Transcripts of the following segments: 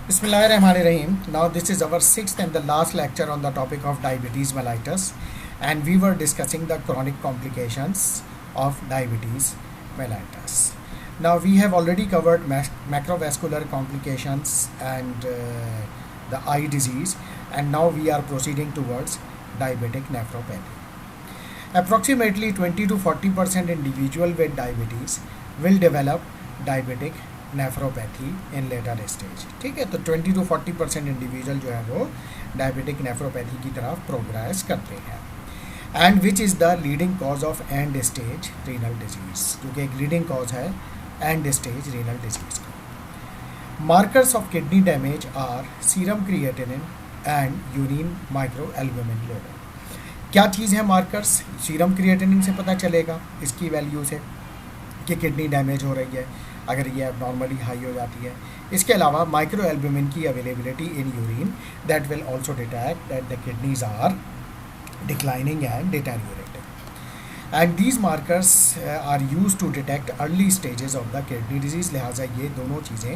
Bismillahirrahmanirrahim. Now this is our sixth and the last lecture on the topic of diabetes mellitus, and we were discussing the chronic complications of diabetes mellitus. Now we have already covered macrovascular complications and the eye disease, and now we are proceeding towards diabetic nephropathy. Approximately 20 to 40% individual with diabetes will develop diabetic nephropathy in later stage. ठीक है, तो 20 to 40% individual जो है वो diabetic nephropathy की तरफ progress करते हैं. And which is the leading cause of end stage renal disease, जो कि एक लीडिंग कॉज है एंड स्टेज रीनल डिजीज़ का. Markers of kidney damage are serum creatinine and urine micro albumin level. क्या चीज़ है मार्कर्स? सीरम क्रिएटिनिन से पता चलेगा इसकी वैल्यू से कि किडनी डैमेज हो रही है अगर ये नॉर्मली हाई हो जाती है. इसके अलावा माइक्रो एल्ब्यूमिन की availability in urine that will also detect that the kidneys are declining and deteriorating. And these markers are use to detect early stages of the kidney disease. लिहाजा ये दोनों चीज़ें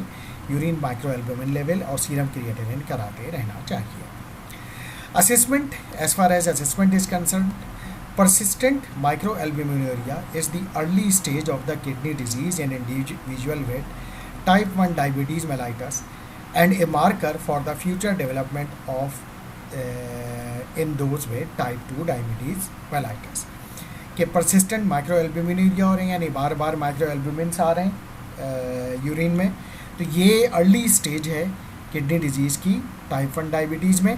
यूरिन माइक्रो एल्ब्यूमिन लेवल और serum creatinine कराते रहना चाहिए. Assessment, as far as assessment is concern, persistent microalbuminuria is the early stage of the kidney disease in individual with type 1 diabetes mellitus and a marker for the future development of in those with type 2 diabetes mellitus. कि persistent microalbuminuria हो रहे हैं, यानी बार बार microalbumins आ रहे हैं urine में, तो ये अर्ली स्टेज है किडनी डिजीज़ की टाइप 1 डायबिटीज़ में.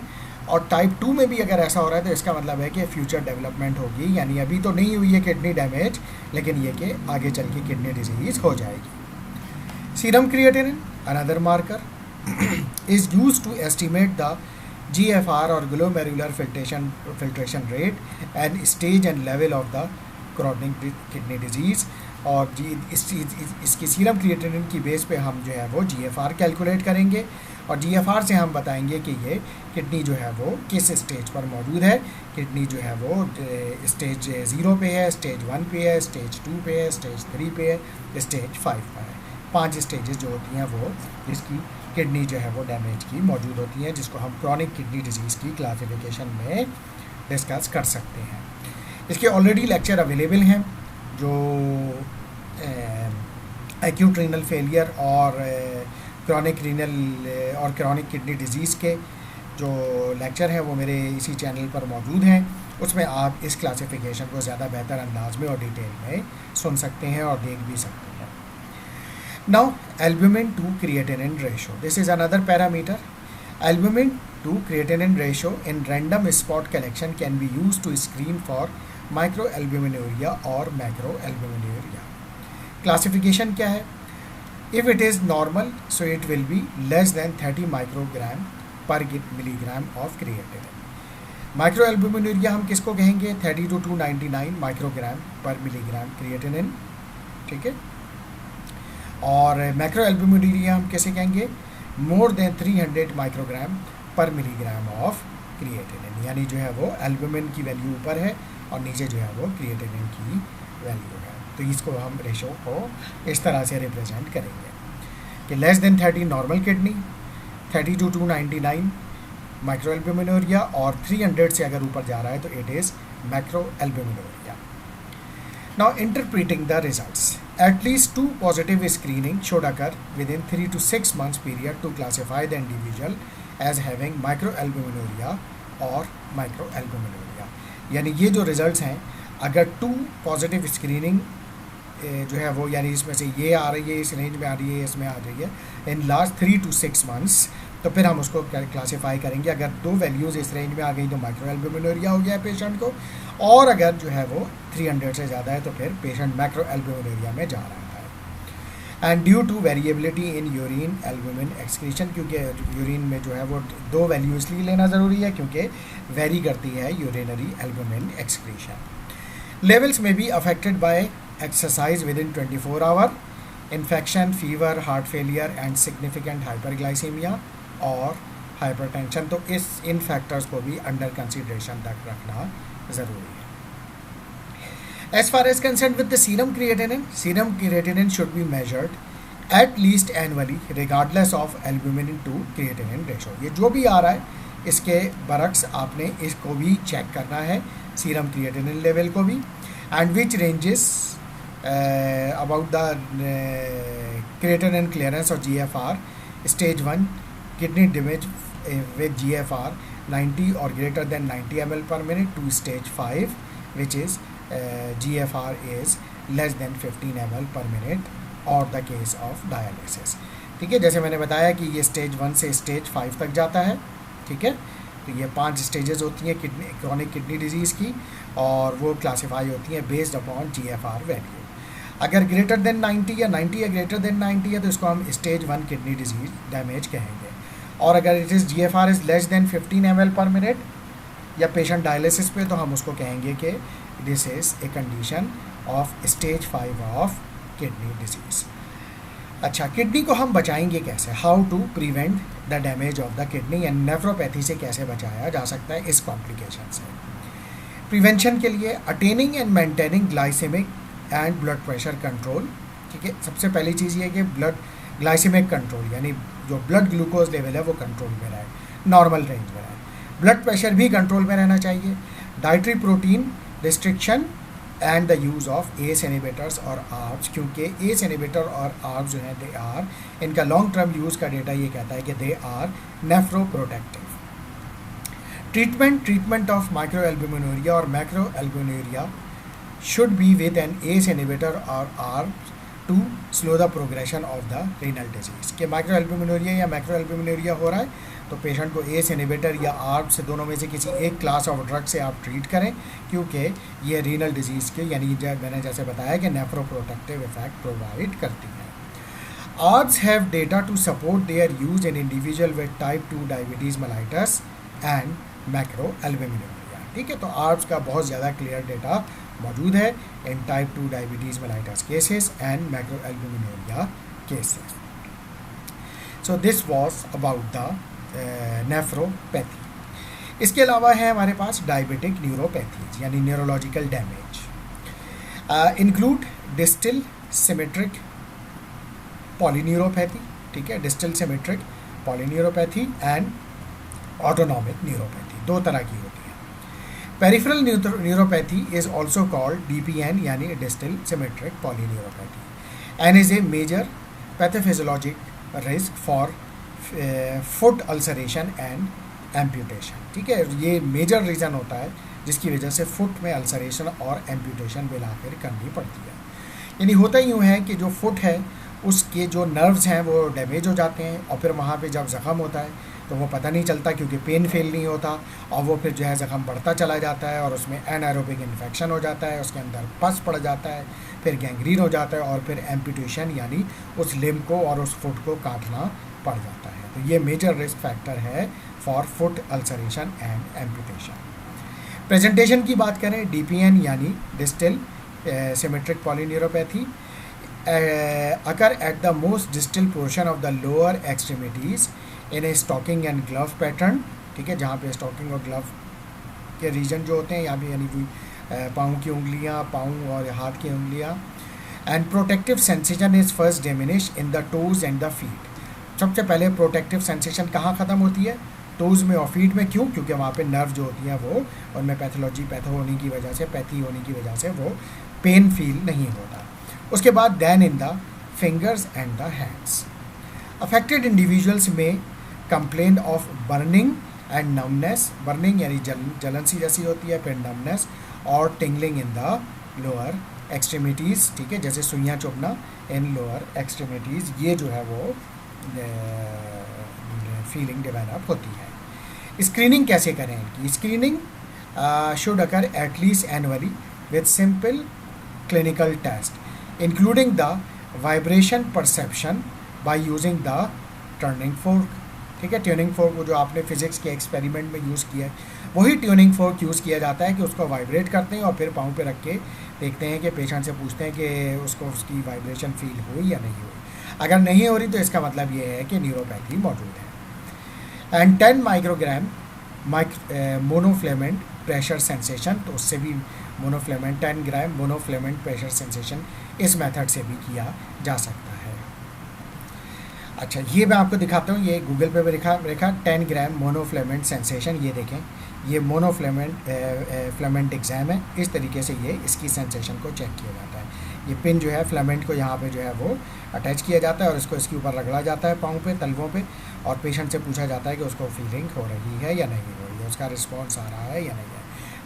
और टाइप 2 में भी अगर ऐसा हो रहा है तो इसका मतलब है कि फ्यूचर डेवलपमेंट होगी, यानी अभी तो नहीं हुई है किडनी डैमेज, लेकिन ये कि आगे चल के किडनी डिजीज़ हो जाएगी. Serum creatinine, another marker, is use to estimate the GFR और glomerular filtration rate and stage and level of the chronic kidney disease. और इसकी सीरम क्रिएटिनिन की बेस पे हम जो है वो GFR कैलकुलेट करेंगे और GFR से हम बताएंगे कि ये किडनी जो है वो किस स्टेज पर मौजूद है. किडनी जो है वो स्टेज 0 पे है, स्टेज 1 पे है, स्टेज 2 पे है, स्टेज 3 पे है, स्टेज 5 पर है. 5 स्टेजेस जो होती हैं वो इसकी किडनी जो है वो डैमेज की मौजूद होती हैं, जिसको हम क्रॉनिक किडनी डिजीज़ की क्लासिफिकेशन में डिस्कस कर सकते हैं. इसके ऑलरेडी लेक्चर अवेलेबल हैं जो एक्यूट रीनल फेलियर और क्रॉनिक रीनल और क्रॉनिक किडनी डिजीज़ के जो लेक्चर हैं वो मेरे इसी चैनल पर मौजूद हैं. उसमें आप इस क्लासिफिकेशन को ज़्यादा बेहतर अंदाज में और डिटेल में सुन सकते हैं और देख भी सकते हैं. Now albumin to creatinine ratio, this is another parameter. Albumin to creatinine ratio in random spot collection can be use to screen for micro albuminuria और मैक्रो एल्ब्यूमिनुरिया. क्लासिफिकेशन क्या है? If it is normal so it will be less than 30 microgram per milligram of creatinine. Micro albuminuria हम किसको कहेंगे? 30 to 299 microgram per milligram creatinine. ठीक है. और macro albuminuria हम कैसे कहेंगे? More than 300 microgram per milligram of creatinine, यानी जो है वो एल्ब्यूमिन की वैल्यू ऊपर है और नीचे जो है वो क्रिएटिनिन की वैल्यू है. तो इसको हम रेशो को इस तरह से रिप्रेजेंट करेंगे कि less than 30 normal kidney, 30 to 299 micro albuminuria और 300 से अगर ऊपर जा रहा है तो it is macro albuminuria. Now interpreting the results, at least 2 positive screening should occur within 3 to 6 months period to classify the individual as having microalbuminuria और microalbuminuria. यानी ये जो रिजल्ट्स हैं, अगर 2 पॉजिटिव स्क्रीनिंग जो है वो, यानी इसमें से ये आ रही है, इस रेंज में आ रही है, इसमें आ रही है इन लास्ट 3 to 6 months, तो फिर हम उसको क्लासीफाई करेंगे. अगर 2 वैल्यूज़ इस रेंज में आ गई तो माइक्रोएल्ब्यूमिनुरिया हो गया है पेशेंट को, और अगर जो है वो 300 से ज़्यादा है तो फिर पेशेंट मैक्रोएल्ब्यूमिनुरिया में जा रहा है. And due to variability in urine albumin excretion, क्योंकि यूरिन में जो है वो 2 वैल्यू इसलिए लेना ज़रूरी है क्योंकि वेरी करती है यूरिनरी एल्ब्यूमिन एक्सक्रीशन. लेवल्स में be affected by exercise with in 24 hour, infection, fever, heart failure and significant hyperglycemia और हाइपरटेंशन. तो इन फैक्टर्स को भी अंडर कंसिडरेशन तक रखना ज़रूरी है. As far as concerned with the serum creatinine should be measured at least annually regardless of albumin to creatinine ratio. ये जो भी आ रहा है इसके बरक्स आपने इसको भी चेक करना है, सीरम क्रिएटिनिन लेवल को भी, and which ranges about the creatinine clearance और GFR stage 1 kidney damage with GFR 90 or greater than 90 ml per minute to stage 5 which is GFR is less than 15 ml per minute or the case of dialysis। ठीक है, जैसे मैंने बताया कि ये stage 1 से stage 5 तक जाता है। ठीक है, तो ये 5 स्टेजेस होती हैं किडनी क्रॉनिक किडनी डिजीज़ की, और वो क्लासीफाई होती हैं बेस्ड अपॉन GFR वैल्यू। अगर ग्रेटर देन 90 या 90 या ग्रेटर देन 90 है तो इसको हम स्टेज 1 किडनी डिजीज डैमेज कहेंगे, और अगर it is GFR is less than 15 ml per minute या पेशेंट डायलिसिस पे तो हम उसको कहेंगे कि this is a condition of stage 5 of kidney disease. अच्छा, किडनी को हम बचाएंगे कैसे? How to prevent the damage of the kidney and nephropathy से कैसे बचाया जा सकता है इस कॉम्प्लिकेशन से। प्रिवेंशन के लिए attaining and maintaining glycemic and blood pressure control. ठीक है, सबसे पहली चीज़ ये कि ब्लड ग्लाइसेमिक कंट्रोल यानी जो ब्लड ग्लूकोज लेवल है वो कंट्रोल में रहे, नॉर्मल रेंज में रहे। ब्लड प्रेशर भी कंट्रोल में रहना चाहिए। Dietary protein restriction and the use of ACE inhibitors और आर्ब्स, क्योंकि एस इनहिबिटर और आर्ब्स जो हैं दे आर, इनका लॉन्ग टर्म यूज़ का डेटा ये कहता है कि they are nephroprotective. Treatment of microalbuminuria और macroalbuminuria should be with an ACE inhibitor or ARB to slow the progression of the renal disease। कि माइक्रोएल्ब्यूमिनुरिया या मैक्रोएल्ब्यूमिनुरिया हो रहा है तो पेशेंट को ACE इनहिबिटर या ARB से दोनों में से किसी एक क्लास ऑफ ड्रग से आप ट्रीट करें, क्योंकि ये रीनल डिजीज़ के यानी मैंने जैसे बताया कि नेफ्रोप्रोटेक्टिव इफेक्ट प्रोवाइड करती है। ARBs have data to support their use in individual with type 2 diabetes mellitus and macroalbuminuria। ठीक है, तो ARBs का बहुत ज़्यादा क्लियर डेटा मौजूद है in type 2 diabetes mellitus cases and macroalbuminuria cases. So this was about the nephropathy. इसके अलावा है हमारे पास डायबिटिक न्यूरोपैथीज यानी neurological damage, include distal symmetric polyneuropathy. ठीक है, distal symmetric polyneuropathy and autonomic neuropathy, दो तरह की होती है। Peripheral neuropathy is also called DPN यानी distal symmetric polyneuropathy and is a major pathophysiologic risk for foot ulceration and amputation. ठीक है, ये मेजर रीज़न होता है जिसकी वजह से फुट में अल्सरेशन और एम्प्यूटेशन बिलाकर करनी पड़ती है। यानी होता यूँ है कि जो फुट है उसके जो नर्व्स हैं वो डैमेज हो जाते हैं, और फिर वहाँ पे जब ज़ख़म होता है तो वो पता नहीं चलता क्योंकि पेन फील नहीं होता, और वो फिर जो है ज़ख़म बढ़ता चला जाता है और उसमें एनारोबिक इन्फेक्शन हो जाता है, उसके अंदर पस पड़ जाता है, फिर गैंग्रीन हो जाता है और फिर एम्प्यूटेशन यानी उस लिम्ब को और उस फुट को काटना पड़ जाता है। तो ये मेजर रिस्क फैक्टर है for foot ulceration and amputation. Presentation की बात करें, DPN यानी distal symmetric polyneuropathy occur at the most distal portion of the lower extremities in a stocking and glove pattern। ठीक है, जहाँ पे स्टॉकिंग और ग्लव के रीजन जो होते हैं यहाँ पे यानी पाँव की उंगलियाँ, पाँव और हाथ की उंगलियाँ। And protective sensation is first diminish in the toes and the feet. सबसे पहले प्रोटेक्टिव सेंसेशन कहाँ ख़त्म होती है? टोज में और फीट में। क्यों? क्योंकि वहाँ पे नर्व जो होती हैं वो उनमें पैथो होने की वजह से, पैथी होने की वजह से वो पेन फील नहीं होता। उसके बाद then in the fingers and the hands. Affected individuals में complain of burning and numbness, burning यानी जलन सी जैसी होती है, फिर नमनेस और tingling in the lower extremities. ठीक है, जैसे सुइयाँ चुभना इन लोअर एक्सट्रीमिटीज़, ये जो है वो फीलिंग डेवलप होती है। स्क्रीनिंग कैसे करें इनकी? Screening should occur at least annually with simple clinical test including the vibration perception by using the tuning fork। ठीक है, ट्यूनिंग फोर्क वो जो आपने फिजिक्स के एक्सपेरिमेंट में यूज़ किया है वही ट्यूनिंग फोर्क यूज़ किया जाता है कि उसको वाइब्रेट करते हैं और फिर पाँव पे रख के देखते हैं कि पेशेंट से पूछते हैं कि उसको उसकी वाइब्रेशन फील हुई या नहीं हुई। अगर नहीं हो रही तो इसका मतलब ये है कि न्यूरोपैथी मौजूद है। एंड 10 माइक्रोग्राम मोनोफ्लेमेंट प्रेशर सेंसेशन, तो उससे भी मोनोफ्लेमेंट 10 ग्राम मोनोफ्लेमेंट प्रेशर सेंसेशन इस मेथड से भी किया जा सकता है। अच्छा, ये मैं आपको दिखाता हूँ, ये गूगल पे भी लिखा 10 ग्राम मोनोफ्लेमेंट सेंसेशन। ये देखें, ये फ्लेमेंट एग्जाम है। इस तरीके से ये इसकी सेंसेशन को चेक किया जाता है। ये पिन जो है फ्लेमेंट को यहाँ पे जो है वो अटैच किया जाता है और इसको इसके ऊपर रगड़ा जाता है पाँव पे, तलवों पे, और पेशेंट से पूछा जाता है कि उसको फीलिंग हो रही है या नहीं हो रही है, उसका रिस्पॉन्स आ रहा है या नहीं है।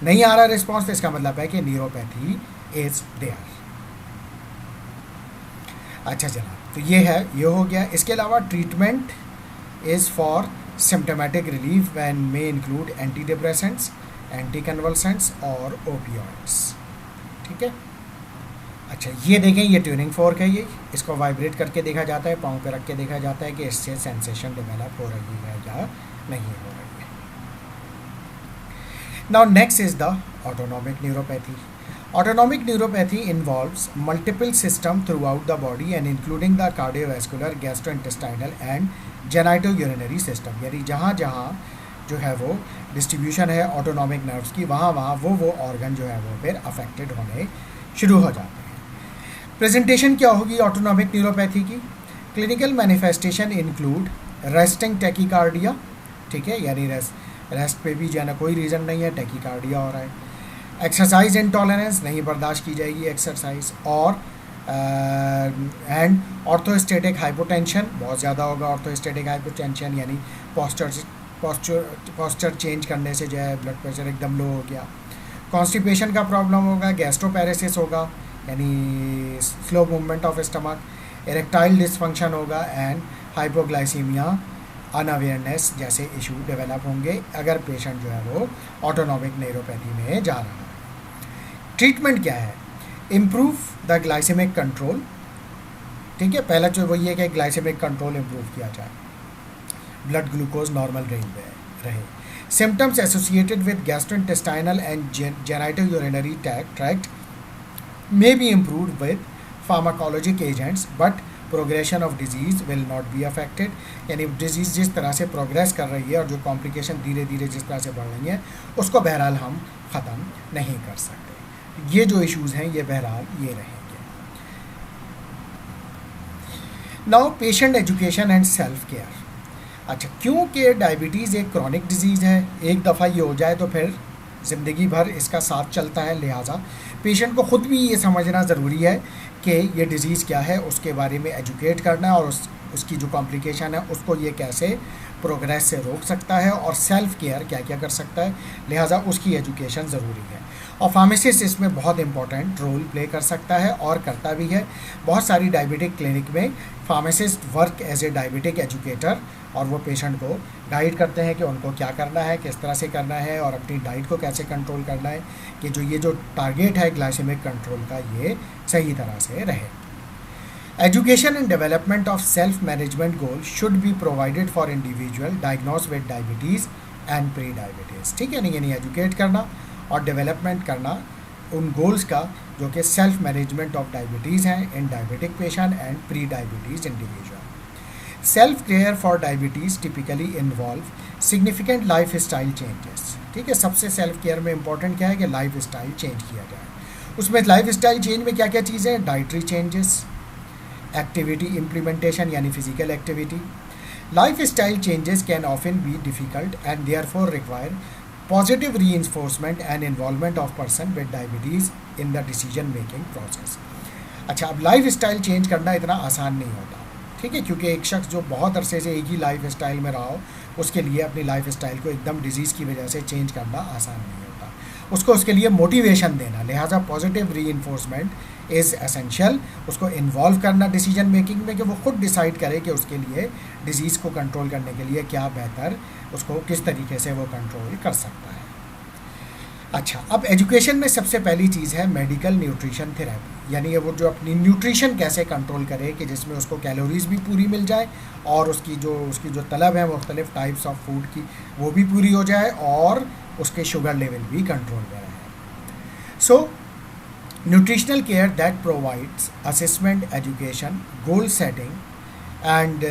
नहीं आ रहा रिस्पॉन्स तो इसका मतलब है कि न्यूरोपैथी इज देयर। अच्छा जनाब, तो ये हो गया। इसके अलावा treatment is for symptomatic relief when may include anti depressants, anti convulsants और ओपियोइड्स। ठीक है। अच्छा, ये देखें, ये ट्यूनिंग फोर्क है। ये इसको वाइब्रेट करके देखा जाता है, पाँव पे रख के देखा जाता है कि इससे सेंसेशन डेवलप हो रही है या नहीं हो रही है। Now next is the autonomic neuropathy. Autonomic neuropathy involves multiple systems throughout the body and including the cardiovascular, gastrointestinal and genitourinary system। यानी जहाँ जहाँ जो है वो डिस्ट्रीब्यूशन है ऑटोनॉमिक नर्व्स की, वहाँ वहाँ वो ऑर्गन जो है वो फिर अफेक्टेड होने शुरू हो जाते हैं। प्रेजेंटेशन क्या होगी ऑटोनॉमिक न्यूरोपैथी की? Clinical manifestation include resting tachycardia. ठीक है, यानी रेस्ट पे भी जो है ना कोई रीज़न नहीं है, टैकीकार्डिया हो रहा है। एक्सरसाइज इंटॉलरेंस, नहीं बर्दाश्त की जाएगी एक्सरसाइज, और एंड ऑर्थोस्टेटिक हाइपोटेंशन, बहुत ज़्यादा होगा ऑर्थोस्टेटिक हाइपोटेंशन, यानी पॉस्चर चेंज करने से जो है ब्लड प्रेशर एकदम लो हो गया। कॉन्स्टिपेशन का प्रॉब्लम होगा, गैस्ट्रोपैरेसिस होगा यानी slow movement of stomach, erectile dysfunction होगा एंड हाइपोग्लाइसीमिया, अनअवेयरनेस जैसे इशू डेवलप होंगे अगर पेशेंट जो है वो ऑटोनॉमिक न्यूरोपैथी में जा रहा है। ट्रीटमेंट क्या है? Improve the glycemic control. ठीक है, पहला जो वो ये है कि ग्लाइसेमिक कंट्रोल इम्प्रूव किया जाए, ब्लड ग्लूकोज नॉर्मल रहे। Symptoms associated with gastrointestinal and genitourinary tract may be improved with pharmacologic agents but progression of disease will not be affected. यानी डिजीज़ जिस तरह से प्रोग्रेस कर रही है और जो कॉम्प्लिकेशन धीरे धीरे जिस तरह से बढ़ रही हैं उसको बहरहाल हम ख़त्म नहीं कर सकते। ये जो इश्यूज़ हैं ये बहरहाल ये रहेंगे। Now patient education and self care. अच्छा, क्योंकि डायबिटीज़ एक क्रॉनिक डिजीज़ है, एक दफ़ा ये हो जाए तो फिर ज़िंदगी भर इसका साथ चलता है, लिहाजा पेशेंट को ख़ुद भी ये समझना ज़रूरी है कि ये डिज़ीज़ क्या है, उसके बारे में एजुकेट करना है और उसकी जो कॉम्प्लिकेशन है उसको ये कैसे प्रोग्रेस से रोक सकता है और सेल्फ केयर क्या क्या कर सकता है, लिहाजा उसकी एजुकेशन ज़रूरी है। और फार्मासिस्ट इसमें बहुत इंपॉर्टेंट रोल प्ले कर सकता है और करता भी है। बहुत सारी डायबिटिक क्लिनिक में pharmacist work as a diabetic educator और वो पेशेंट को गाइड करते हैं कि उनको क्या करना है, किस तरह से करना है और अपनी डाइट को कैसे कंट्रोल करना है कि ये जो टारगेट है ग्लाइसेमिक कंट्रोल का ये सही तरह से रहे। Education and development of self management goal should be provided for individual diagnose with diabetes and pre diabetes. ठीक है, नहीं एजुकेट करना और डेवलपमेंट करना उन गोल्स का जो कि सेल्फ मैनेजमेंट ऑफ डायबिटीज़ हैं in diabetic patient and pre diabetes individual. Self care for diabetes typically involve significant life style changes. ठीक है, सबसे सेल्फ केयर में इंपॉर्टेंट क्या है कि लाइफ स्टाइल चेंज किया जाए। उसमें लाइफ स्टाइल चेंज में क्या क्या चीज़ें हैं? डाइटरी चेंजेस, एक्टिविटी इम्प्लीमेंटेशन यानी physical activity. Life style changes can often be difficult and therefore require positive reinforcement and involvement of person with diabetes in the decision making process. अच्छा, अब life style change करना इतना आसान नहीं होता। ठीक है, क्योंकि एक शख्स जो बहुत अरसे से एक ही लाइफ स्टाइल में रहा हो उसके लिए अपनी लाइफ स्टाइल को एकदम डिजीज़ की वजह से चेंज करना आसान नहीं होता, उसको उसके लिए मोटिवेशन देना, लिहाजा पॉजिटिव रीइंफोर्समेंट इज़ एसेंशियल। उसको इन्वॉल्व करना डिसीजन मेकिंग में कि वो खुद डिसाइड करे कि उसके लिए डिजीज़ को कंट्रोल करने के लिए क्या बेहतर, उसको किस तरीके से वो कंट्रोल कर सकता है। अच्छा, अब एजुकेशन में सबसे पहली चीज़ है मेडिकल न्यूट्रिशन थेरेपी, यानी वो जो अपनी न्यूट्रिशन कैसे कंट्रोल करे कि जिसमें उसको कैलोरीज भी पूरी मिल जाए और उसकी जो तलब है मुख्तलिफ टाइप्स ऑफ फूड की वो भी पूरी हो जाए और उसके शुगर लेवल भी कंट्रोल में रहे। So nutritional care that provides assessment, education, goal setting and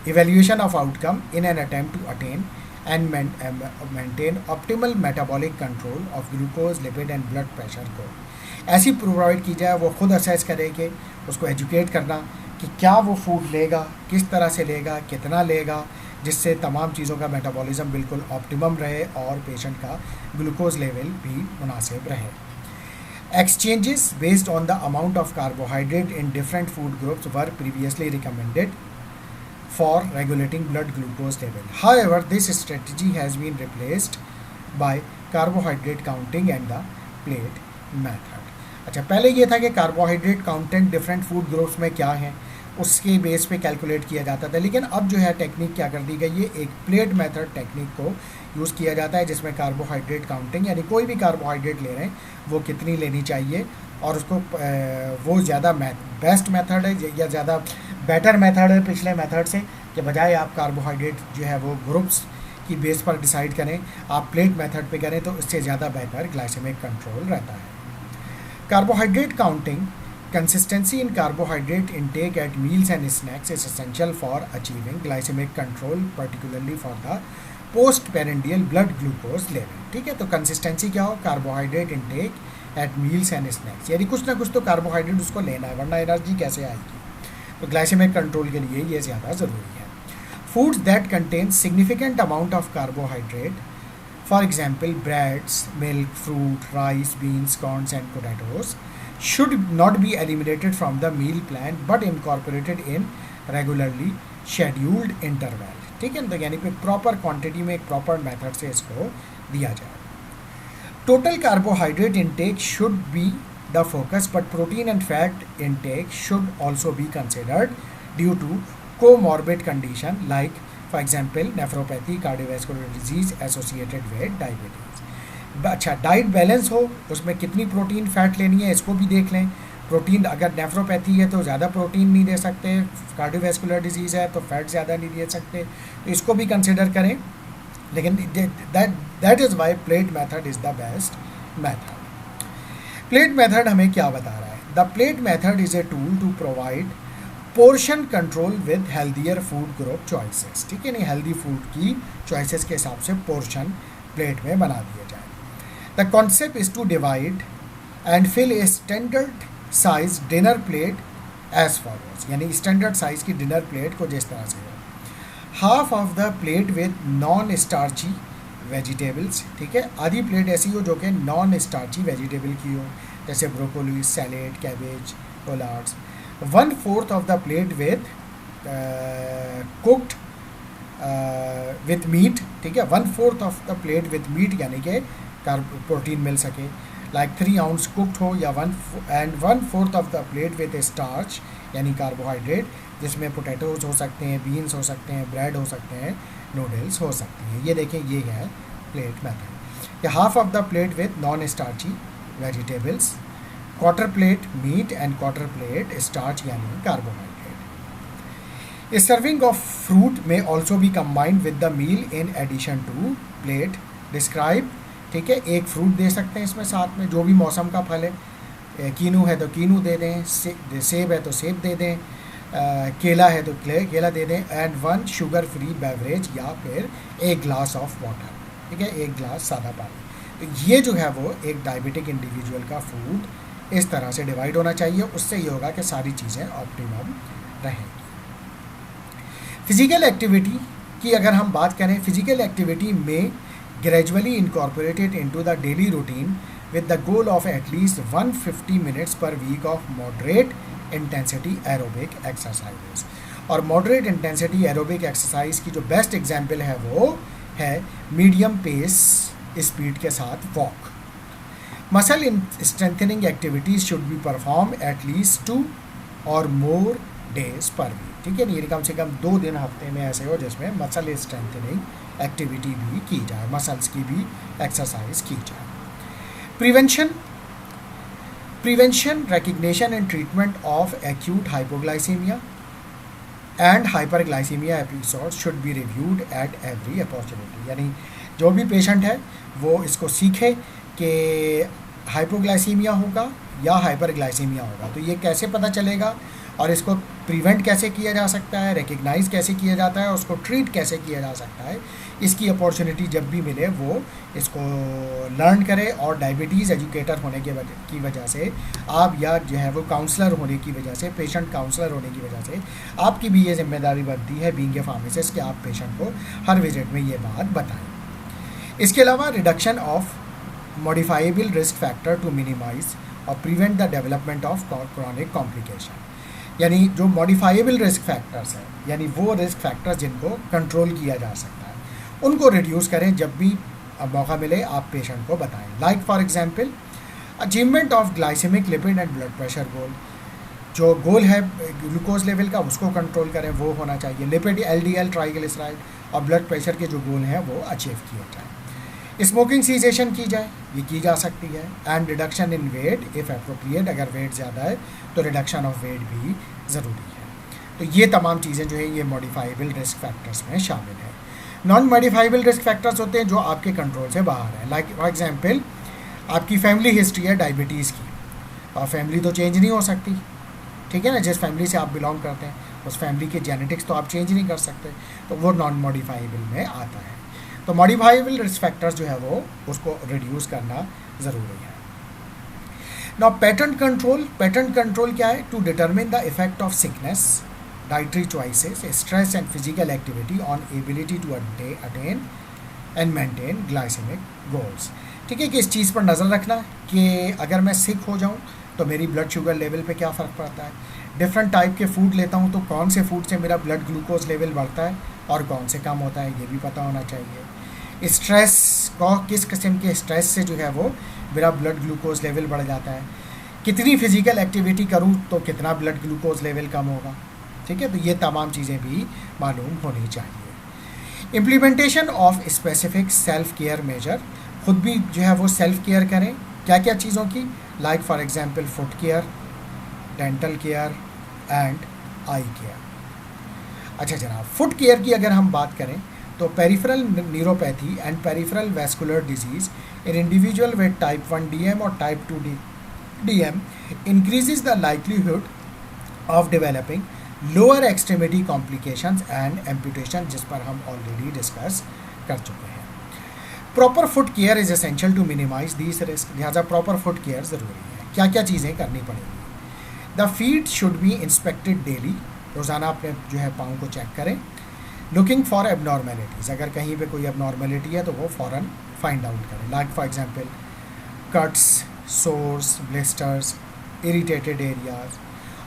evaluation of outcome in an attempt to attain and maintain optimal metabolic control of glucose, lipid and blood pressure को ऐसी provide की जाए, वो खुद assess करे कि उसको educate करना कि क्या वो फूड लेगा, किस तरह से लेगा, कितना लेगा, जिससे तमाम चीज़ों का मेटाबॉलिज्म बिल्कुल ऑप्टिमम रहे और पेशेंट का ग्लूकोज लेवल भी मुनासिब रहे. Exchanges based on the amount of carbohydrate in different food groups were previously recommended for regulating blood glucose level. However, this strategy has been replaced by carbohydrate counting and the plate method. अच्छा, पहले ये था कि carbohydrate accountant different food groups में क्या है उसके base पे कैलकुलेट किया जाता था, लेकिन अब जो है टेक्निक क्या कर दी गई है, एक प्लेट मेथड टेक्निक को यूज़ किया जाता है, जिसमें कार्बोहाइड्रेट काउंटिंग यानी कोई भी कार्बोहाइड्रेट ले रहे हैं वो कितनी लेनी चाहिए और उसको वो ज़्यादा बेस्ट मेथड है या ज़्यादा बेटर मेथड है पिछले मेथड से, के बजाय आप कार्बोहाइड्रेट जो है वो ग्रुप्स की बेस पर डिसाइड करें, आप प्लेट मेथड पे करें तो इससे ज़्यादा बेहतर ग्लाइसेमिक कंट्रोल रहता है. Carbohydrate counting consistency in carbohydrate intake at meals and snacks is essential for achieving glycemic control, particularly for the postprandial blood glucose level. ठीक है, तो कंसिस्टेंसी क्या हो, carbohydrate intake at meals and snacks, यानी कुछ ना कुछ तो कार्बोहाइड्रेट उसको लेना है, वरना एनर्जी कैसे आएगी. तो ग्लाइसेमिक कंट्रोल के लिए ये ज़्यादा ज़रूरी है. Foods that contain significant amount of carbohydrate, for example breads, milk, fruit, rice, beans, corns and potatoes should not be eliminated from the meal plan but incorporated in regularly scheduled interval. ठीक है, तो यानी कि proper quantity में एक proper method से इसको दिया जाए. Total carbohydrate intake should be the focus but protein and fat intake should also be considered due to comorbid condition like for example nephropathy, cardiovascular disease associated with diabetes. अच्छा, diet balance हो, उसमें कितनी protein fat लेनी है इसको भी देख लें. प्रोटीन अगर नेफ्रोपैथी है तो ज़्यादा प्रोटीन नहीं दे सकते, कार्डियोवैस्कुलर डिजीज़ है तो फैट ज़्यादा नहीं दे सकते, तो इसको भी कंसिडर करें. लेकिन that is why plate method is the best method. Plate method हमें क्या बता रहा है, the plate method is a tool to provide portion control with healthier food group choices. ठीक है, नहीं हेल्दी फूड की चॉइसेस के हिसाब से पोर्शन प्लेट में बना दिए जाए. The concept is to divide and fill a standard size dinner plate as follows. यानी स्टैंडर्ड साइज की डिनर प्लेट को जिस तरह से हो, half of the plate with non starchy vegetables. ठीक है, आधी प्लेट ऐसी हो जो कि नॉन स्टार्ची वेजिटेबल की हो, जैसे broccoli, salad, cabbage, collards. 1/4 of the plate with cooked with meat. ठीक है, 1/4 of the plate with meat यानी कि प्रोटीन मिल सके, लाइक 3 ounce कुक्ड हो, या 1/4 of the plate with starch यानी कार्बोहाइड्रेट, जिसमें पोटैटोज हो सकते हैं, बीन्स हो सकते हैं, ब्रेड हो सकते हैं, नूडल्स हो सकते हैं. ये देखें, ये है प्लेट मेथड. या half of the plate with non starchy vegetables, quarter plate meat and quarter plate starch यानी carbohydrate. A serving of fruit may also be combined with the meal in addition to plate describe. ठीक है, एक fruit दे सकते हैं इसमें साथ में, जो भी मौसम का फल है, कीनू है तो कीनू दे दें, सेब है तो सेब दे दें, केला है तो केला दे दें, एंड 1 शुगर फ्री बेवरेज या फिर 1 ग्लास ऑफ वाटर. ठीक है, 1 ग्लास सादा पानी. तो ये जो है वो एक डायबिटिक इंडिविजुअल का फूड इस तरह से डिवाइड होना चाहिए. उससे ये होगा कि सारी चीज़ें ऑप्टिमम रहेंगी. फिज़िकल एक्टिविटी की अगर हम बात करें, फिज़िकल एक्टिविटी में gradually incorporated into the daily routine with the goal of at least 150 minutes per week of moderate intensity aerobic exercises. और moderate intensity aerobic exercise की जो बेस्ट एग्जाम्पल है वो है मीडियम पेस स्पीड के साथ walk. Muscle strengthening activities should be perform at least 2 or more days per week. ठीक है, नहीं कम से कम 2 दिन हफ्ते में ऐसे हो जिसमें मसल स्ट्रेंथनिंग एक्टिविटी भी की जाए, मसल्स की भी एक्सरसाइज की जाए. Prevention recognition and treatment of acute hypoglycaemia and hyperglycaemia episode should be reviewed at every opportunity. यानी जो भी पेशेंट है वो इसको सीखे कि हाइपोग्लाइसीमिया होगा या हाइपरग्लाइसीमिया होगा, तो ये कैसे पता चलेगा और इसको प्रिवेंट कैसे किया जा सकता है, रिकग्नाइज कैसे किया जाता है, उसको ट्रीट कैसे किया जा सकता है, इसकी अपॉर्चुनिटी जब भी मिले वो इसको लर्न करे। और डायबिटीज़ एजुकेटर होने की वजह से आप, या जो है वो काउंसलर होने की वजह से, पेशेंट काउंसलर होने की वजह से आपकी भी ये जिम्मेदारी बनती है बीइंग ए फार्मासिस्ट कि आप पेशेंट को हर विजिट में ये बात बताएं। इसके अलावा reduction of modifiable risk factor to minimise और prevent the development of chronic complication, यानी जो मॉडिफाइबल रिस्क फैक्टर्स हैं, यानी वो रिस्क फैक्टर्स जिनको कंट्रोल किया जा सकता है, उनको रिड्यूस करें। जब भी मौका मिले आप पेशेंट को बताएं। Like for example achievement of glycaemic lipid and blood pressure goal, जो गोल है ग्लूकोज लेवल का उसको कंट्रोल करें, वो होना चाहिए। लिपिड, एलडीएल, ट्राइग्लिसराइड और ब्लड प्रेशर के जो गोल हैं वो अचीव किए जाएँ। स्मोकिंग सीजेशन की जाए, ये की जा सकती है। And reduction in weight if appropriate, अगर वेट ज़्यादा है तो रिडक्शन ऑफ वेट भी ज़रूरी है। तो ये तमाम चीज़ें जो है ये मॉडिफाइबल रिस्क फैक्टर्स में शामिल है। नॉन मॉडिफाइबल रिस्क फैक्टर्स होते हैं जो आपके कंट्रोल से बाहर हैं। लाइक फॉर एग्जांपल आपकी फैमिली हिस्ट्री है डायबिटीज़ की, और फैमिली तो चेंज नहीं हो सकती, ठीक है ना। जिस फैमिली से आप बिलोंग करते हैं उस फैमिली के जेनेटिक्स तो आप चेंज नहीं कर सकते, तो वो नॉन मॉडिफाइबल में आता है। तो मॉडिफाइबल रिस्क फैक्टर्स जो है वो उसको रिड्यूस करना ज़रूरी है। नाउ पेटेंट कंट्रोल क्या है? To determine the effect of sickness, dietary choices, stress and physical activity on ability to attain and maintain glycemic goals. ठीक है, कि इस चीज़ पर नज़र रखना कि अगर मैं सिक हो जाऊँ तो मेरी ब्लड शुगर लेवल पे क्या फ़र्क पड़ता है। डिफरेंट टाइप के फूड लेता हूँ तो कौन से फूड से मेरा ब्लड ग्लूकोज लेवल बढ़ता है और कौन से कम होता है, ये भी पता होना चाहिए। स्ट्रेस को, किस किस्म के स्ट्रेस से जो है वो मेरा ब्लड ग्लूकोज लेवल बढ़ जाता है। कितनी फिजिकल एक्टिविटी करूँ तो कितना ब्लड ग्लूकोज लेवल कम होगा। ठीक है, तो ये तमाम चीज़ें भी मालूम होनी चाहिए। Implementation of specific self care measure, खुद भी जो है वो सेल्फ केयर करें। क्या क्या चीज़ों की? Like for example foot care, dental care and I care. अच्छा जनाब, फुट केयर की अगर हम बात करें तो peripheral neuropathy and peripheral vascular disease in individual with type 1 DM और type 2 DM increases the likelihood of developing lower extremity complications and amputation, जिस पर हम ऑलरेडी डिस्कस कर चुके हैं। Proper foot care is essential to minimise these risk, लिहाजा proper foot care ज़रूरी है। क्या क्या चीज़ें करनी पड़ेंगी? The feet should be inspected daily, रोज़ाना अपने जो है पाँव को चेक करें। लुकिंग फॉर एबनॉर्मेलिटीज़, अगर कहीं पे कोई एबनॉर्मेलिटी है तो वो फ़ौरन फाइंड आउट करें। Like for example cuts, sores, blisters, irritated areas,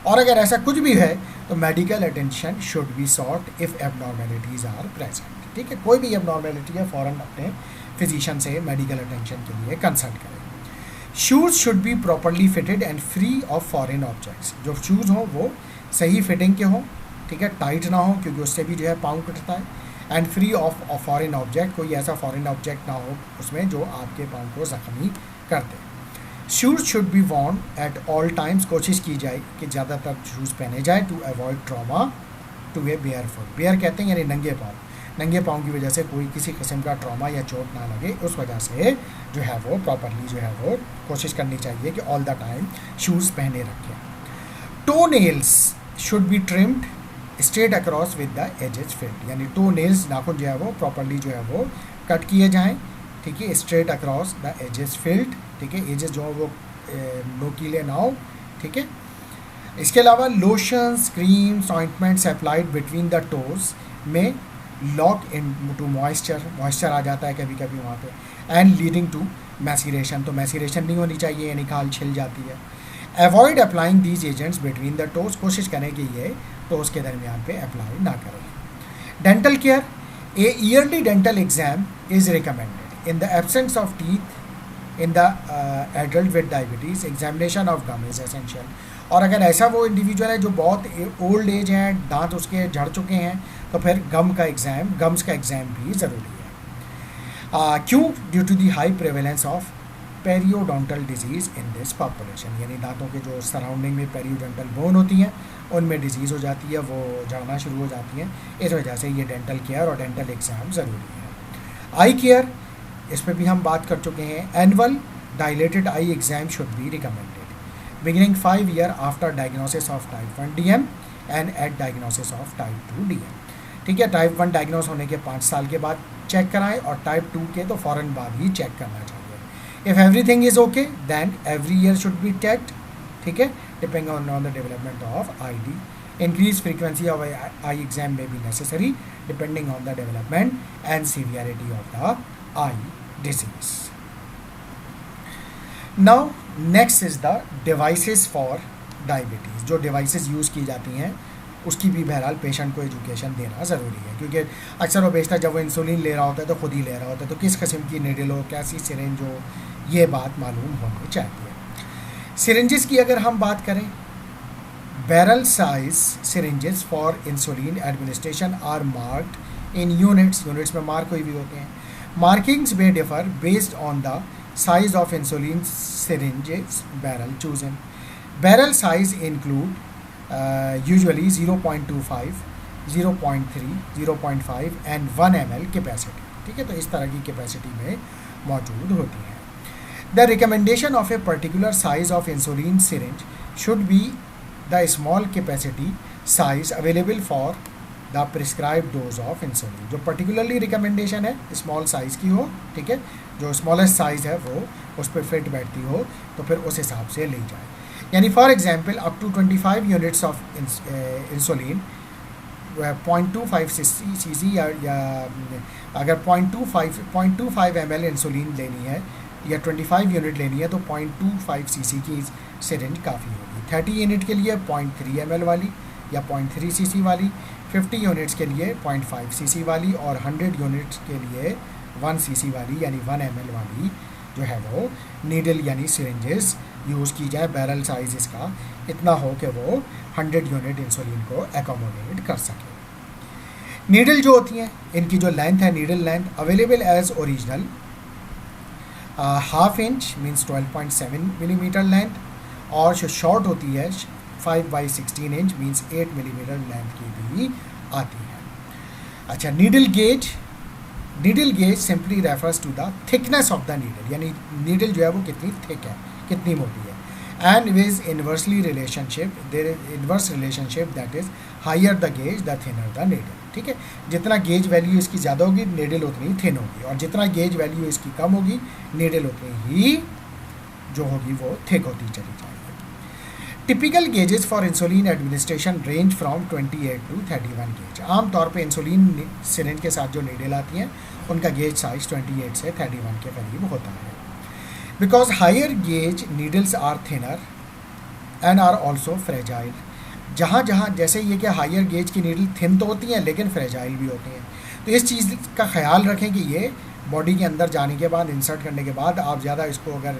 और अगर ऐसा कुछ भी है तो medical attention should be sought if abnormalities are present. ठीक है, कोई भी एबनॉर्मेलिटी है फ़ौरन अपने फिजिशियन से मेडिकल अटेंशन के लिए कंसल्ट करें। Shoes should be properly fitted and free of foreign objects, जो शूज़ हों वो सही फिटिंग के हों, ठीक है, टाइट ना हो क्योंकि उससे भी जो है पाँव कटता है। And free of foreign object, कोई ऐसा फॉरेन ऑब्जेक्ट ना हो उसमें जो आपके पाँव को ज़ख्मी कर दे। Shoes should be worn at all times, कोशिश की जाए कि ज़्यादातर शूज़ पहने जाए to avoid trauma to a bare foot. Bare कहते हैं यानी नंगे पाँव, नंगे पाँव की वजह से कोई किसी किस्म का ट्रॉमा या चोट ना लगे, उस वजह से जो है वो प्रॉपरली जो है वो कोशिश करनी चाहिए कि ऑल द टाइम शूज़ पहने रखें। Toe nails should be trimmed straight across with the edges filed, यानी टो नेल्स, नाखून जो है वो प्रॉपरली जो है वो कट किए जाएँ। ठीक है, straight across the edges filed, ठीक है, एजेस जो है वो नोकीले ना हो। ठीक है, इसके अलावा lotions, creams, ointments applied between the toes में लॉक इन टू मॉइस्चर आ जाता है कभी कभी वहाँ पे, एंड लीडिंग टू मैसीरेशन, तो मैसीरेशन नहीं होनी चाहिए यानी खाल छिल जाती है। Avoid applying these agents between the toes, कोशिश करें कि ये टोज के दरमियान पे अप्लाई ना करें। Dental care, a yearly dental exam is recommended in the absence of teeth in the adult with diabetes, examination of gum is essential. और अगर ऐसा वो इंडिविजुअल है जो बहुत ओल्ड एज है, दांत उसके झड़ चुके हैं, तो फिर गम्स का एग्ज़ाम भी ज़रूरी है। क्यों? Due to the high prevalence of periodontal disease in this population, यानी दांतों के जो सराउंडिंग में पेरियोडोंटल बोन होती हैं उनमें डिजीज़ हो जाती है, वो झड़ना शुरू हो जाती हैं। इस वजह से ये डेंटल केयर और डेंटल एग्ज़ाम ज़रूरी है। आई केयर, इस पर भी हम बात कर चुके हैं। Annual dilated I exam should be recommended. beginning 5 years after diagnosis of type 1 DM and at diagnosis of type 2 DM. ठीक है, टाइप 1 डायग्नोस होने के 5 साल के बाद चेक कराएं और टाइप 2 के तो फ़ौरन बाद ही चेक करना चाहिए. If everything is okay then every year should be checked. ठीक है, depending on the development of ID. Increased frequency of eye exam may be necessary depending on the development and severity of the eye disease. Now next is the devices for diabetes. जो devices use की जाती हैं उसकी भी बहरहाल patient को education देना ज़रूरी है, क्योंकि अक्सर वो बेशतर जब वो इंसुलिन ले रहा होता है तो खुद ही ले रहा होता है, तो किस किस्म की नीडल हो, कैसी सिरिंज हो, ये बात मालूम होनी चाहिए. सिरिंजेस की अगर हम बात करें, barrel size syringes for insulin administration are marked in units में मार्क हुई भी होते हैं. Markings may differ based on the size of insulin syringes barrel chosen. Barrel size include usually 0.25, 0.3, 0.5 and 1 ml capacity. ठीक है, तो इस तरह की कैपेसिटी में मौजूद होती है. The recommendation of a particular size of insulin syringe should be the small capacity size available for the prescribed dose of insulin. जो particularly recommendation है small size की हो, ठीक है, जो smallest size है वो उस पर फिट बैठती हो तो फिर उस हिसाब से ली जाए. यानी for example up to 25 units of insulin 0.25 cc या अगर 0.25 ml इंसुलिन लेनी है या 25 यूनिट लेनी है तो 0.25 cc की सिरिंज काफ़ी होगी. 30 यूनिट के लिए 0.3 ml वाली या 0.3 cc वाली, 50 यूनिट्स के लिए 0.5 cc वाली और 100 यूनिट्स के लिए 1 cc वाली यानी 1 ml वाली जो है वो नीडल यानी सिरिंजेस यूज़ की जाए. बैरल साइज इसका इतना हो कि वो 100 यूनिट इंसुलिन को एकोमोडेट कर सके. नीडल जो होती हैं इनकी जो लेंथ है, needle length available as original half inch means 12.7 millimeter length, और जो शॉर्ट होती है 5/16 इंच मीन्स 8 मिलीमीटर लेंथ की भी आती है. अच्छा, needle gauge simply refers to the thickness of the needle, यानी नीडल जो है वो कितनी थिक है, कितनी मोटी है. And with inverse relationship that is higher the gauge the thinner the needle. ठीक है, जितना गेज वैल्यू इसकी ज़्यादा होगी नीडल उतनी थिन होगी, और जितना गेज वैल्यू इसकी कम होगी नीडल उतनी ही जो होगी वो थिक होती चली जाएगी. Typical gauges for insulin administration range from 28 to 31 gauge. आमतौर पे इंसुलिन सिरिंज के साथ जो नीडल आती हैं उनका गेज साइज 28 से 31 के करीब होता है. Because higher gauge needles are thinner and are also fragile. जहाँ जैसे ये कि हायर गेज की नीडल थिन तो होती हैं लेकिन फ्रेजाइल भी होती हैं, तो इस चीज़ का ख्याल रखें कि ये बॉडी के अंदर जाने के बाद, इंसर्ट करने के बाद आप ज़्यादा इसको अगर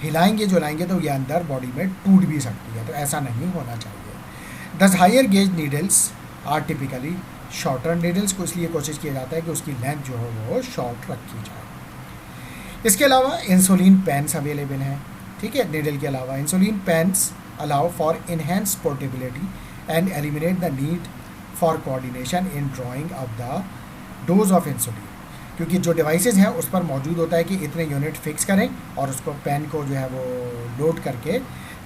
हिलाएंगे जुलाएंगे तो ये अंदर बॉडी में टूट भी सकती है, तो ऐसा नहीं होना चाहिए. Thus higher gauge needles are typically shorter needles को इसलिए कोशिश किया जाता है कि उसकी लेंथ जो है वो शॉर्ट रखी जाए. इसके अलावा इंसुलिन पेन्स अवेलेबल हैं. ठीक है, नीडल के अलावा insulin pens allow for enhanced portability and eliminate the need for coordination in drawing up the dose of insulin. क्योंकि जो डिवाइसेस हैं उस पर मौजूद होता है कि इतने यूनिट फिक्स करें और उसको पेन को जो है वो लोड करके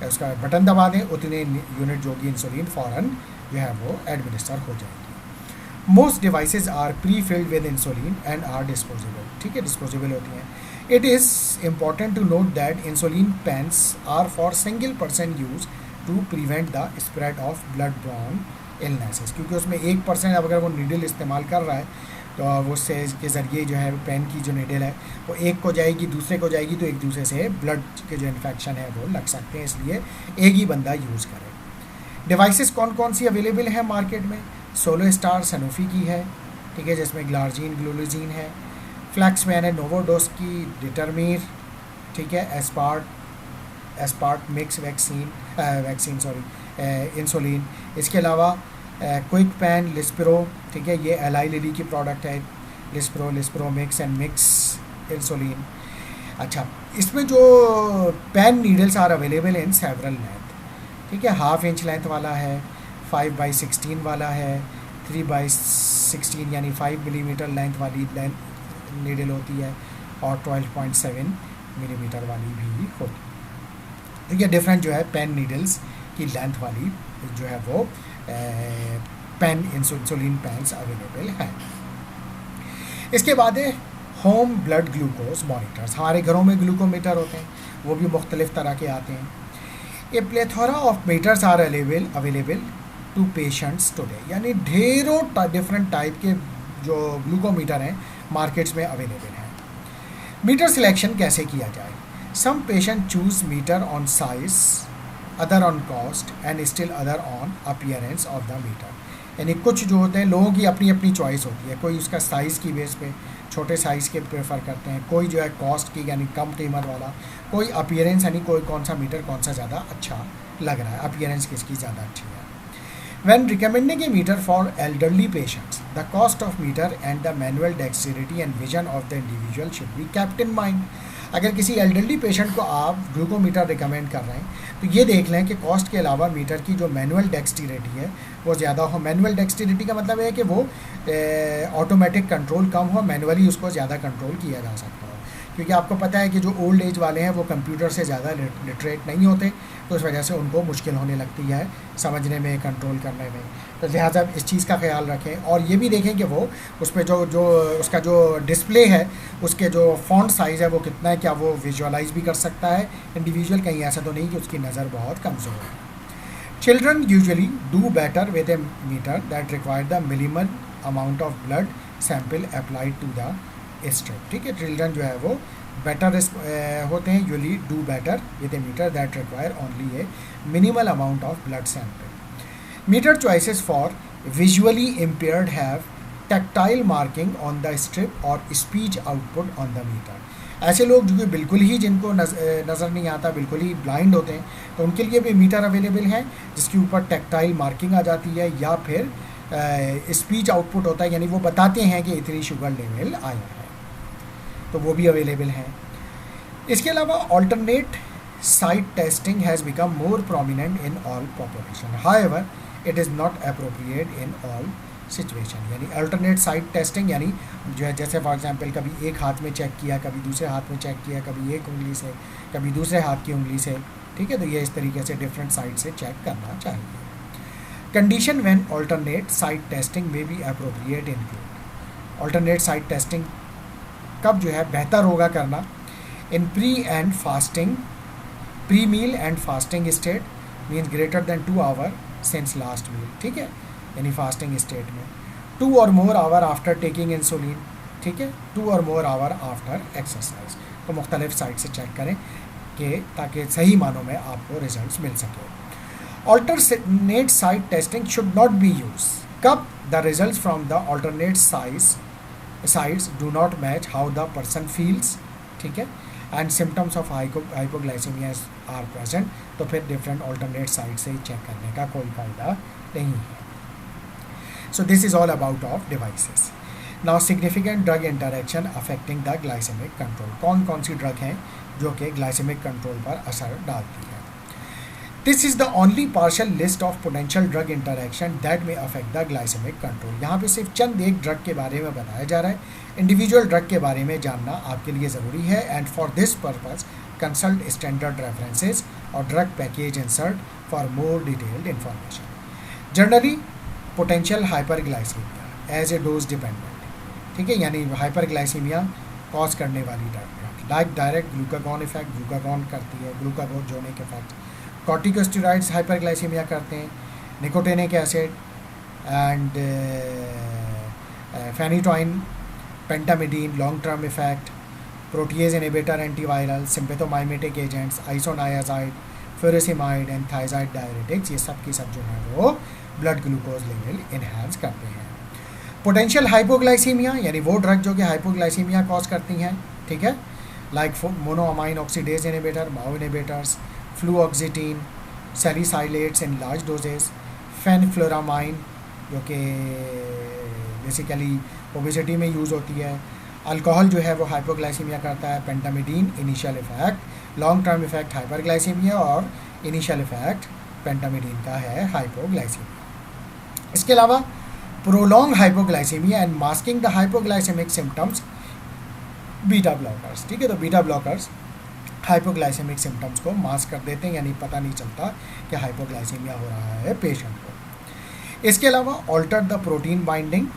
उसका बटन दबा दें, उतने यूनिट जो होगी इंसुलिन फ़ौरन जो है वो एडमिनिस्टर हो जाएगी. Most devices are pre filled with insulin and are disposable. ठीक है, डिस्पोजेबल होती हैं. It is important to note that insulin pens are for single person use to prevent the spread of blood-borne illnesses. क्योंकि उसमें 1% अगर वो needle इस्तेमाल कर रहा है तो वो से के ज़रिए जो है पेन की जो नीडल है वो एक को जाएगी दूसरे को जाएगी तो एक दूसरे से ब्लड के जो इन्फेक्शन है वो लग सकते हैं, इसलिए एक ही बंदा यूज़ करे. डिवाइसेस कौन कौन सी अवेलेबल है मार्केट में? सोलो स्टार सनोफी की है, ठीक है, जिसमें ग्लार्जीन ग्लोलिजीन है. फ्लैक्समैन है नोवोडोस की, डिटरमीर, ठीक है, एस्पार्ट मिक्स इंसुलिन. इसके अलावा क्विक पैन, लिस्प्रो, ठीक है, ये एलाई लिली की प्रोडक्ट है. Lispro mix and mix insulin. अच्छा, इसमें जो pen needles are available in several length. ठीक है, हाफ इंच लेंथ वाला है, 5/16 वाला है, 3/16 यानी 5 मिलीमीटर लेंथ वाली नीडल होती है और 12.7 मिलीमीटर वाली भी होती है. तो ये डिफरेंट जो है पेन नीडल्स की लेंथ वाली जो है वो पेन इंसुलिन पेन्स अवेलेबल हैं। इसके बाद है होम ब्लड ग्लूकोज मॉनिटर्स। हमारे घरों में ग्लूकोमीटर होते हैं, वो भी मुख्तलिफ तरह के आते हैं। A plethora of meters are available to patients today, यानी ढेरों डिफरेंट टाइप के जो ग्लूकोमीटर हैं मार्केट्स में अवेलेबल हैं। मीटर सिलेक्शन कैसे किया जाए? Some patient choose meter on size, other on cost and still other on appearance of the meter. यानी कुछ जो होते हैं लोगों की अपनी अपनी चॉइस होती है, कोई उसका साइज़ की बेस पे छोटे साइज़ के प्रेफर करते हैं, कोई जो है कॉस्ट की यानी कम कीमत वाला, कोई अपीयरेंस यानी कोई कौन सा मीटर कौन सा ज़्यादा अच्छा लग रहा है, अपीयरेंस किसकी ज़्यादा अच्छी है। When recommending a meter for elderly patients, the cost of meter and the manual dexterity and vision of the individual should be kept in mind. अगर किसी एल्डरली पेशेंट को आप ग्लूकोमीटर रिकमेंड कर रहे हैं तो ये देख लें कि कॉस्ट के अलावा मीटर की जो मैनुअल डेक्सटिरिटी है वो ज़्यादा हो। मैनुअल डेक्सटिरिटी का मतलब है कि वो ऑटोमेटिक कंट्रोल कम हो, मैनुअली उसको ज़्यादा कंट्रोल किया जा सकता हो। क्योंकि आपको पता है कि जो ओल्ड एज वाले हैं वो कंप्यूटर से ज़्यादा लिटरेट नहीं होते, तो उस वजह से उनको मुश्किल होने लगती है समझने में, कंट्रोल करने में। तो लिहाजा इस चीज़ का ख्याल रखें और ये भी देखें कि वो उस पर जो उसका जो डिस्प्ले है उसके जो फॉन्ट साइज़ है वो कितना है, क्या वो विजुअलाइज भी कर सकता है इंडिविजुअल, कहीं ऐसा तो नहीं कि उसकी नज़र बहुत कमज़ोर है। Children usually do better with a meter that require the minimum amount of blood sample applied to the strip. ठीक है, चिल्ड्रन जो है वो बेटर होते हैं, usually do better with a meter that require only a minimal amount of blood sample. Meter choices for visually impaired have tactile marking on the strip और speech output on the meter. ऐसे लोग जो कि बिल्कुल ही जिनको नज़र नहीं आता, बिल्कुल ही ब्लाइंड होते हैं, तो उनके लिए भी मीटर अवेलेबल हैं जिसके ऊपर टैक्टाइल मार्किंग आ जाती है या फिर स्पीच आउटपुट होता है, यानी वो बताते हैं कि इतनी शुगर लेवल आया है, तो वो भी अवेलेबल हैं। इसके अलावा alternate site testing has become more prominent in all population, however it is not appropriate in all situation. यानी अल्टरनेट साइट टेस्टिंग यानी जो है जैसे फॉर एग्जांपल कभी एक हाथ में चेक किया, कभी दूसरे हाथ में चेक किया, कभी एक उंगली से, कभी दूसरे हाथ की उंगली से। ठीक है, तो ये इस तरीके से डिफरेंट साइट से चेक करना चाहिए। Condition when alternate site testing में be appropriate include. Alternate site testing कब जो है बेहतर होगा करना? In pre meal and fasting state means greater than 2 hour since last meal. ठीक है, यानी फास्टिंग स्टेट में 2 और more hour after taking insulin. ठीक है, 2 और मोर आवर आफ्टर एक्सरसाइज। तो मुख्तलिफ साइट से चेक करें कि ताकि सही मानों में आपको रिजल्ट्स मिल सके। Alternate site testing should not be use कब? The results from the alternate sites do not match how the person feels, ठीक है, and symptoms of hypoglycemia are present, तो फिर different alternate site से चेक करने का कोई फ़ायदा नहीं है। So this is all about of devices. Now significant drug interaction affecting the glycemic control। कौन कौन सी ड्रग हैं जो कि ग्लाइसेमिक कंट्रोल पर असर डालती है? This is the only partial list of potential drug interaction that में अफेक्ट द ग्लाइसेमिक कंट्रोल। यहाँ पे सिर्फ चंद एक ड्रग के बारे में बताया जा रहा है, इंडिविजुअल ड्रग के बारे में जानना आपके लिए ज़रूरी है। And for this purpose consult standard references और drug package insert for more detailed information. Generally potential hyperglycaemia as a dose dependent. ठीक है, यानी हाइपरग्लाइसीमिया कॉज करने वाली drug like direct glucagon effect, glucagon करती है, ग्लूकागोनिक इफेक्ट। कॉर्टिकोस्टेरॉइड्स हाइपरग्लाइसीमिया करते हैं, nicotinic acid and phenytoin, pentamidine long term effect, protease inhibitor, antiviral, sympathomimetic agents, isoniazid, furosemide and thiazide diuretics, ये सब की सब जो है वो ब्लड ग्लूकोज लेवल इन्हांस करते हैं। पोटेंशियल हाइपोग्लाइसीमिया यानी वो ड्रग जो कि हाइपोग्लाइसीमिया कॉज करती हैं। ठीक है, like monoamine oxidase inhibitor, MAO inhibitors, fluoxetine, salicylates in large doses, fenfluramine जो कि बेसिकली ओबेसिटी में यूज़ होती है। अल्कोहल जो है वो हाइपोग्लाइसीमिया करता है। Pentamidine initial effect, long term effect hyperglycaemia और इनिशियल इफेक्ट पेंटामिडीन का है हाइपोग्लाइसीमिया। इसके अलावा prolong hypoglycaemia and masking the hypoglycaemic symptoms, beta blockers. ठीक है, तो बीटा ब्लॉकर्स हाइपोग्लाइसेमिक सिम्टम्स को मास्क कर देते हैं, यानी पता नहीं चलता कि हाइपोग्लाइसीमिया हो रहा है पेशेंट को। इसके अलावा ऑल्टर द प्रोटीन बाइंडिंग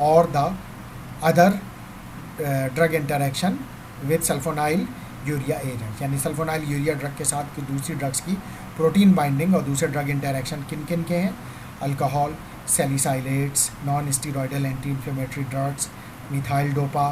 और the other drug interaction with sulfonyl urea agent, यानी सल्फोनाइल यूरिया ड्रग के साथ दूसरी ड्रग्स की प्रोटीन बाइंडिंग और दूसरे ड्रग इंटरेक्शन किन किन के हैं? Alcohol, salicylates, non steroidal anti inflammatory drugs, methyl dopa,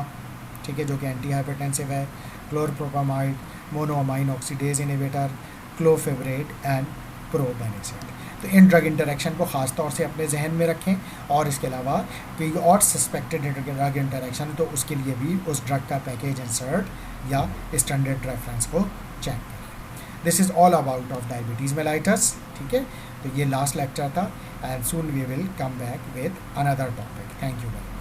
ठीक है, जो कि एंटी हाइपरटेंसिव है, chlorpropamide, monoamine oxidase inhibitor, clofibrate and probenecid. तो इन ड्रग इंटरेक्शन को ख़ास तौर से अपने जहन में रखें, और इसके अलावा कोई और सस्पेक्टेड ड्रग इंटरेक्शन तो उसके लिए भी उस ड्रग का पैकेज इंसर्ट या स्टैंडर्ड रेफरेंस को चेक करें। This is all about of diabetes mellitus, ठीक है। तो ये लास्ट लेक्चर था, and soon we will come back with another topic. Thank you very much.